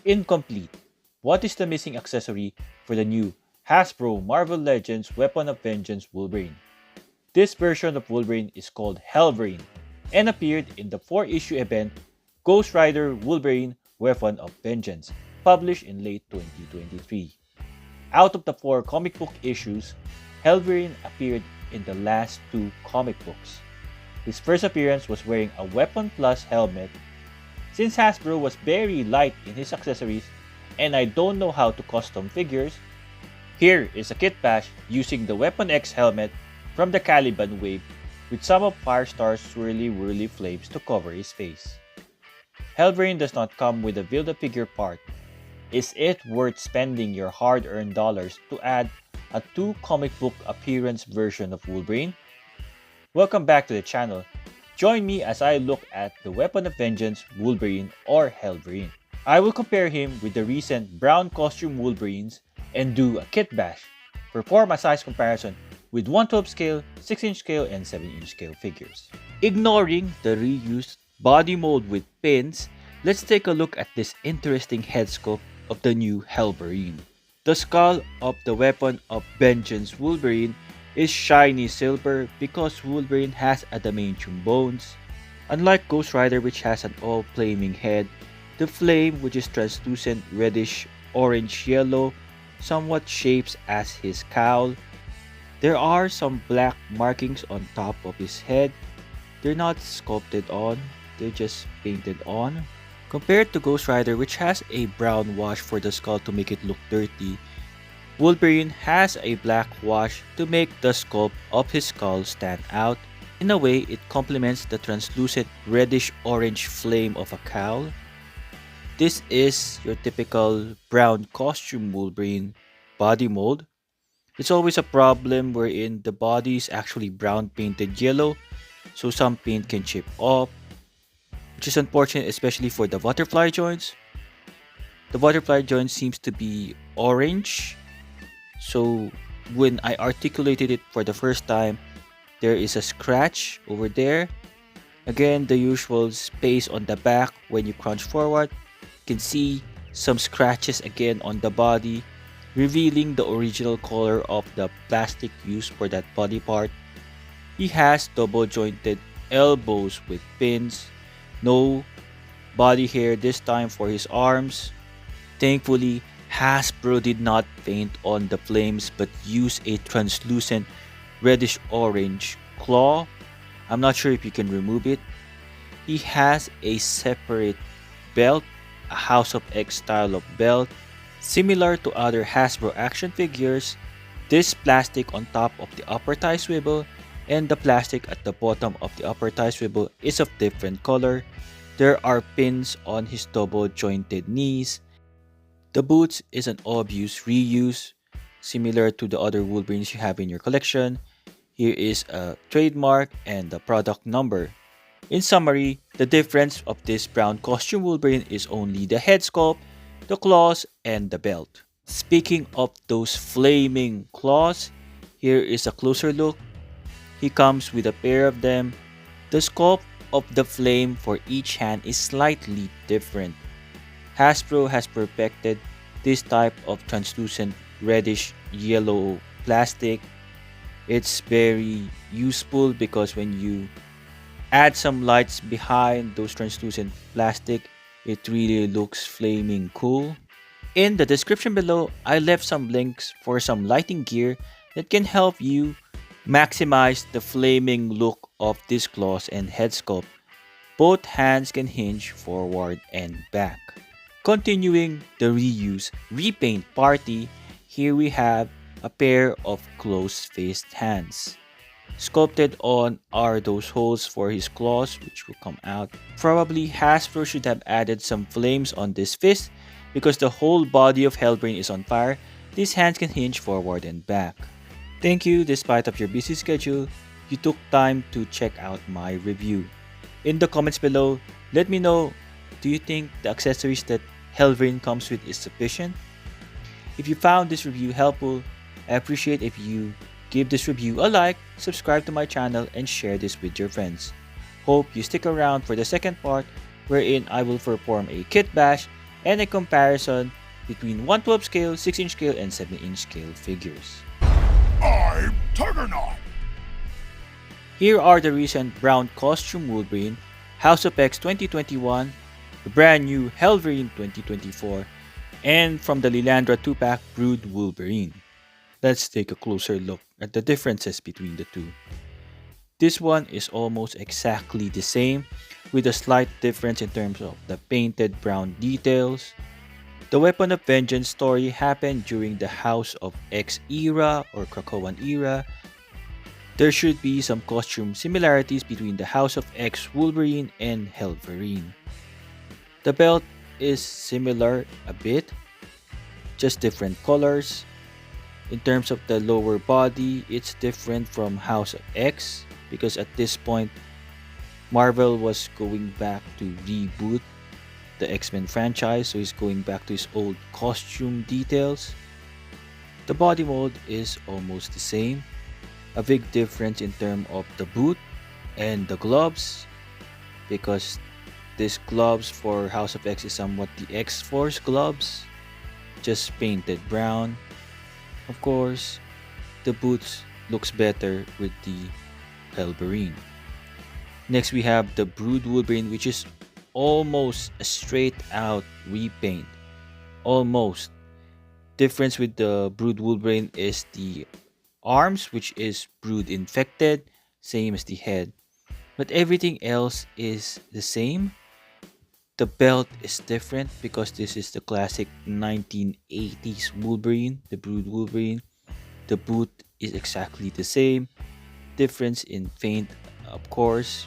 Incomplete. What is the missing accessory for the new Hasbro Marvel Legends Weapon of Vengeance Wolverine? This version of Wolverine is called Wolverine and appeared in the 4-issue event Ghost Rider Wolverine Weapon of Vengeance, published in late 2023. Out of the 4 comic book issues, Wolverine appeared in the last 2 comic books. His first appearance was wearing a Weapon Plus helmet. Since Hasbro was very light in his accessories and I don't know how to custom figures, here is a Kitbash using the Weapon X helmet from the Caliban wave with some of Firestar's swirly whirly flames to cover his face. Wolverine does not come with a Build-A-Figure part. Is it worth spending your hard-earned dollars to add a 2 comic book appearance version of Wolverine? Welcome back to the channel. Join me as I look at the Weapon of Vengeance Wolverine or Wolverine. I will compare him with the recent brown costume Wolverines and do a Kitbash. Perform a size comparison with 1/12 scale, 6-inch scale, and 7-inch scale figures. Ignoring the reused body mold with pins, let's take a look at this interesting head sculpt of the new Wolverine. The skull of the Weapon of Vengeance Wolverine is shiny silver because Wolverine has adamantium bones. Unlike Ghost Rider, which has an all-flaming head, the flame, which is translucent reddish orange yellow, somewhat shapes as his cowl. There are some black markings on top of his head. They're not sculpted on, they're just painted on. Compared to Ghost Rider, which has a brown wash for the skull to make it look dirty, Wolverine has a black wash to make the sculpt of his skull stand out. In a way, it complements the translucent reddish-orange flame of a cowl. This is your typical brown costume Wolverine body mold. It's always a problem wherein the body is actually brown painted yellow, so some paint can chip off, which is unfortunate especially for the butterfly joints. The butterfly joint seems to be orange. So when I articulated it for the first time, there is a scratch over there. Again, the usual space on the back when you crunch forward. You can see some scratches again on the body, revealing the original color of the plastic used for that body part. He has double jointed elbows with pins. No body hair this time for his arms. Thankfully, Hasbro did not paint on the flames but used a translucent reddish-orange claw. I'm not sure if you can remove it. He has a separate belt, a House of X style of belt. Similar to other Hasbro action figures, this plastic on top of the upper thigh swivel and the plastic at the bottom of the upper thigh swivel is of different color. There are pins on his double jointed knees. The boots is an obvious reuse, similar to the other Wolverines you have in your collection. Here is a trademark and the product number. In summary, the difference of this brown costume Wolverine is only the head sculpt, the claws, and the belt. Speaking of those flaming claws, here is a closer look. He comes with a pair of them. The sculpt of the flame for each hand is slightly different. Hasbro has perfected this type of translucent reddish yellow plastic. It's very useful because when you add some lights behind those translucent plastic, it really looks flaming cool. In the description below, I left some links for some lighting gear that can help you maximize the flaming look of this claws and head sculpt. Both hands can hinge forward and back. Continuing the reuse repaint party, here we have a pair of close-faced hands. Sculpted on are those holes for his claws which will come out. Probably Hasbro should have added some flames on this fist because the whole body of Wolverine is on fire. These hands can hinge forward and back. Thank you, despite of your busy schedule, you took time to check out my review. In the comments below, let me know, do you think the accessories that Wolverine comes with is sufficient? If you found this review helpful, I appreciate if you give this review a like, subscribe to my channel, and share this with your friends. Hope you stick around for the second part wherein I will perform a Kitbash and a comparison between 1/12 scale, 6-inch scale, and 7-inch scale figures. I'm Juggernaut! Here are the recent brown costume Wolverine, House of X 2021, the brand new Wolverine 2024, and from the Lilandra 2-pack Brood Wolverine. Let's take a closer look at the differences between the two. This one is almost exactly the same, with a slight difference in terms of the painted brown details. The Weapon of Vengeance story happened during the House of X era or Krakowan era. There should be some costume similarities between the House of X Wolverine and Wolverine. The belt is similar a bit, just different colors. In terms of the lower body, it's different from House of X because at this point, Marvel was going back to reboot the X-Men franchise, so he's going back to his old costume details. The body mold is almost the same. A big difference in terms of the boot and the gloves, because this gloves for House of X is somewhat the X-Force gloves, just painted brown. Of course, the boots looks better with the Wolverine. Next we have the Brood Wolverine, which is almost a straight out repaint. Almost. Difference with the Brood Wolverine is the arms, which is Brood infected, same as the head. But everything else is the same. The belt is different because this is the classic 1980s Wolverine, the Brood Wolverine. The boot is exactly the same. Difference in paint, of course.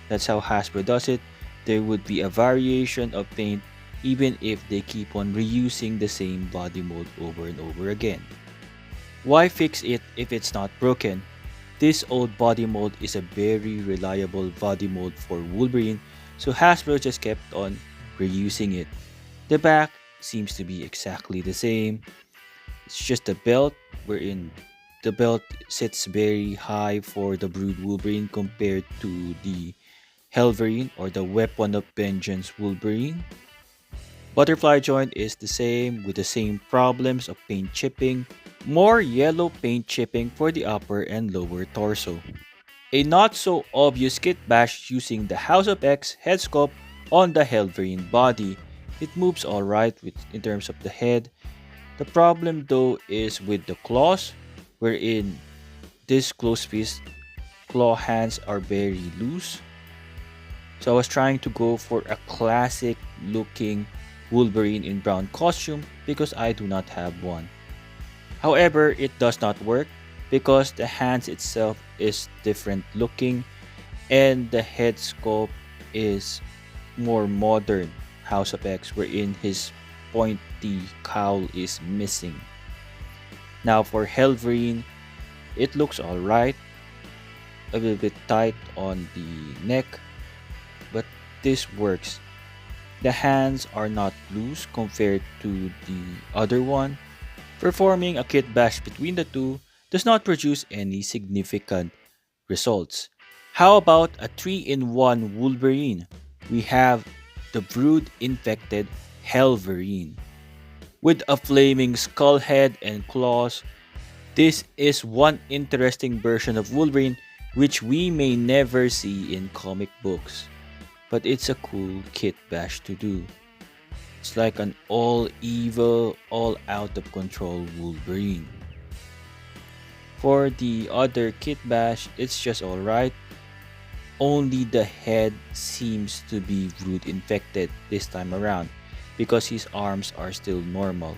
That's how Hasbro does it. There would be a variation of paint even if they keep on reusing the same body mold over and over again. Why fix it if it's not broken? This old body mold is a very reliable body mold for Wolverine, so Hasbro just kept on reusing it. The back seems to be exactly the same. It's just the belt, wherein the belt sits very high for the Brood Wolverine compared to the Wolverine or the Weapon of Vengeance Wolverine. Butterfly joint is the same with the same problems of paint chipping, more yellow paint chipping for the upper and lower torso. A not so obvious Kitbash using the House of X head sculpt on the Wolverine body. It moves alright in terms of the head. The problem though is with the claws, wherein this close fist claw hands are very loose. So I was trying to go for a classic looking Wolverine in brown costume because I do not have one. However, it does not work because the hands itself is different looking and the head sculpt is more modern House of X, wherein his pointy cowl is missing. Now for Wolverine, it looks alright, a little bit tight on the neck, but this works. The hands are not loose compared to the other one. Performing a Kitbash between the two does not produce any significant results. How about a 3-in-1 Wolverine? We have the Brood infected Wolverine. With a flaming skull head and claws, this is one interesting version of Wolverine which we may never see in comic books. But it's a cool Kitbash to do. It's like an all-evil, all-out-of-control Wolverine. For the other Kitbash, it's just alright. Only the head seems to be Brood infected this time around because his arms are still normal.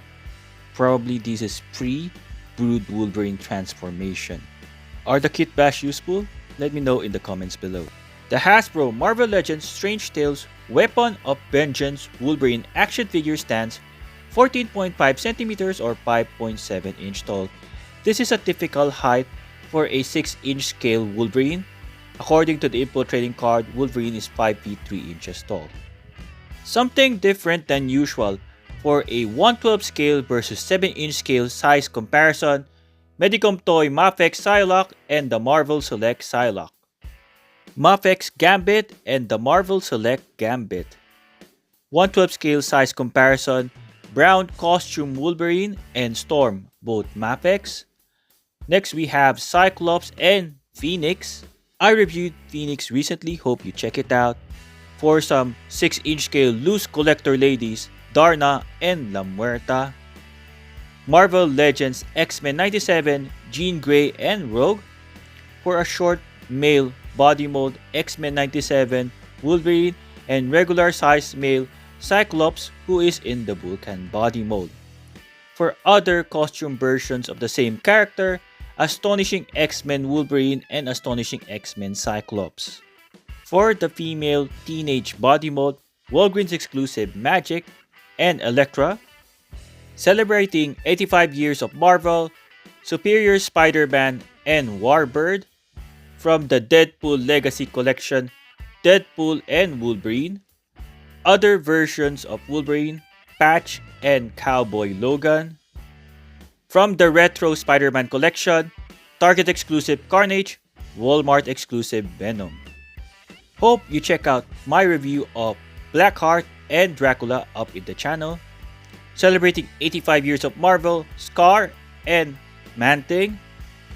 Probably this is pre-Brood Wolverine transformation. Are the Kitbash useful? Let me know in the comments below. The Hasbro Marvel Legends Strange Tales Weapon of Vengeance Wolverine action figure stands 14.5 cm or 5.7 inch tall. This is a typical height for a 6-inch scale Wolverine. According to the infiltrating card, Wolverine is 5 feet 3 inches tall. Something different than usual for a 1/12 scale versus 7-inch scale size comparison, Medicom Toy Mafex Psylocke and the Marvel Select Psylocke. Mafex Gambit and the Marvel Select Gambit. 1/12 scale size comparison, Brown Costume Wolverine and Storm, both Mapex. Next we have Cyclops and Phoenix. I reviewed Phoenix recently, hope you check it out. For some 6-inch scale loose collector ladies, Darna and La Muerta. Marvel Legends X-Men 97, Jean Grey and Rogue. For a short male body mold, X-Men 97, Wolverine, and regular size male Cyclops who is in the Vulcan body mold. For other costume versions of the same character, Astonishing X-Men Wolverine and Astonishing X-Men Cyclops. For the female teenage body mold, Walgreens exclusive Magic and Elektra. Celebrating 85 years of Marvel, Superior Spider-Man and Warbird. From the Deadpool Legacy Collection, Deadpool and Wolverine. Other versions of Wolverine, Patch and Cowboy Logan. From the Retro Spider-Man Collection, Target exclusive Carnage, Walmart exclusive Venom. Hope you check out my review of Blackheart and Dracula up in the channel. Celebrating 85 years of Marvel, Scar and Man-Thing.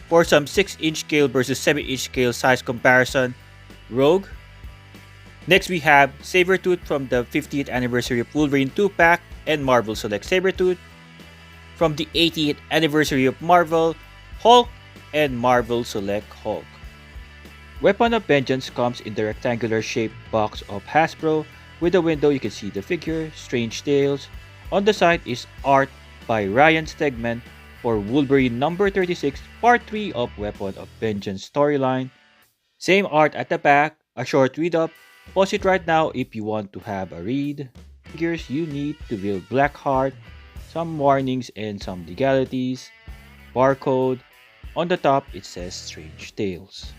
For some 6-inch scale versus 7-inch scale size comparison, Rogue. Next we have Sabretooth from the 50th anniversary of Wolverine 2-pack and Marvel Select Sabretooth. From the 80th anniversary of Marvel, Hulk and Marvel Select Hulk. Weapon of Vengeance comes in the rectangular shaped box of Hasbro. With a window you can see the figure, Strange Tales. On the side is art by Ryan Stegman for Wolverine number 36, part 3 of Weapon of Vengeance storyline. Same art at the back, a short read up. Pause it right now if you want to have a read. Figures you need to build Blackheart, some warnings and some legalities. Barcode. On the top it says Strange Tales.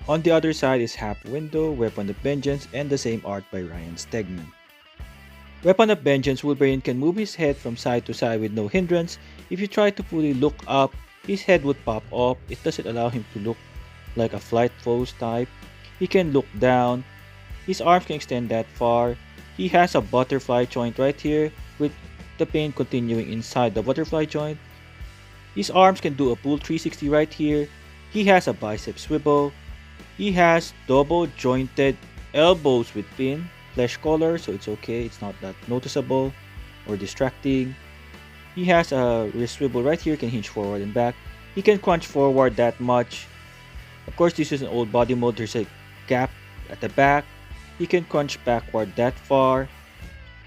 On the other side is Half Window, Weapon of Vengeance, and the same art by Ryan Stegman. Weapon of Vengeance Wolverine can move his head from side to side with no hindrance. If you try to fully look up, his head would pop up. It doesn't allow him to look like a flight pose type. He can look down. His arms can extend that far. He has a butterfly joint right here with the paint continuing inside the butterfly joint. His arms can do a full 360 right here. He has a bicep swivel. He has double jointed elbows with pin, flesh color, so it's okay, it's not that noticeable or distracting. He has a wrist swivel right here, can hinge forward and back. He can crunch forward that much. Of course, this is an old body mode, there's a gap at the back. He can crunch backward that far.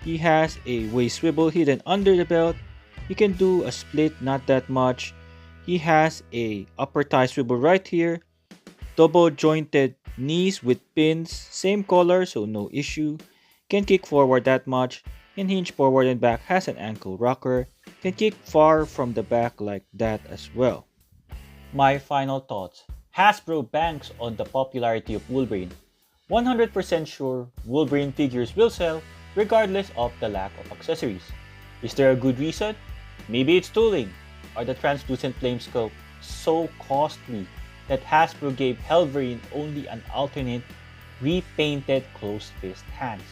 He has a waist swivel hidden under the belt. He can do a split, not that much. He has a upper thigh swivel right here. Double jointed knees with pins, same color, so no issue. Can kick forward that much. Can hinge forward and back, has an ankle rocker. Can kick far from the back like that as well. My final thoughts. Hasbro banks on the popularity of Wolverine. 100% sure Wolverine figures will sell regardless of the lack of accessories. Is there a good reason? Maybe it's tooling. Are the translucent flame sculpt so costly that Hasbro gave Wolverine only an alternate repainted closed fist hands?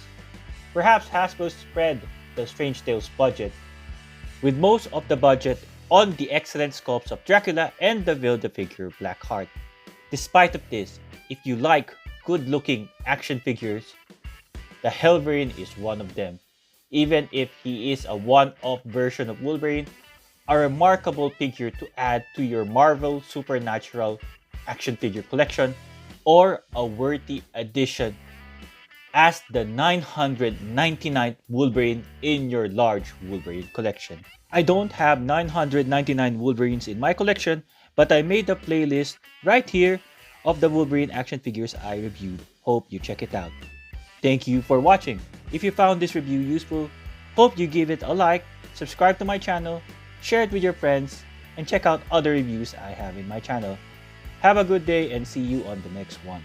Perhaps Hasbro spread the Strange Tales budget, with most of the budget on the excellent sculpts of Dracula and the Build-A-Figure Blackheart. Despite of this, if you like good-looking action figures, the Wolverine is one of them. Even if he is a one-off version of Wolverine, a remarkable figure to add to your Marvel Supernatural action figure collection, or a worthy addition as the 999th Wolverine in your large Wolverine collection. I don't have 999 Wolverines in my collection, but I made a playlist right here of the Wolverine action figures I reviewed. Hope you check it out. Thank you for watching. If you found this review useful, hope you give it a like, subscribe to my channel, share it with your friends, and check out other reviews I have in my channel. Have a good day and see you on the next one.